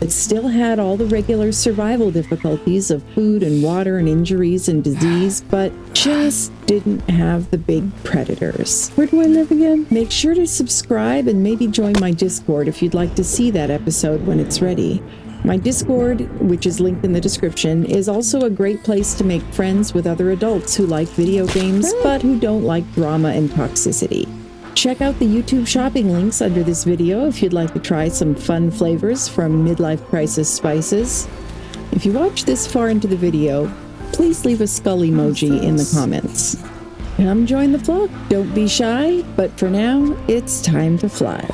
It still had all the regular survival difficulties of food and water and injuries and disease, but just didn't have the big predators. Where do I live again? Make sure to subscribe and maybe join my Discord if you'd like to see that episode when it's ready. My Discord, which is linked in the description, is also a great place to make friends with other adults who like video games, but who don't like drama and toxicity. Check out the YouTube shopping links under this video if you'd like to try some fun flavors from Midlife Crisis Spices. If you watch this far into the video, please leave a skull emoji in the comments. Come join the flock, don't be shy, but for now, it's time to fly.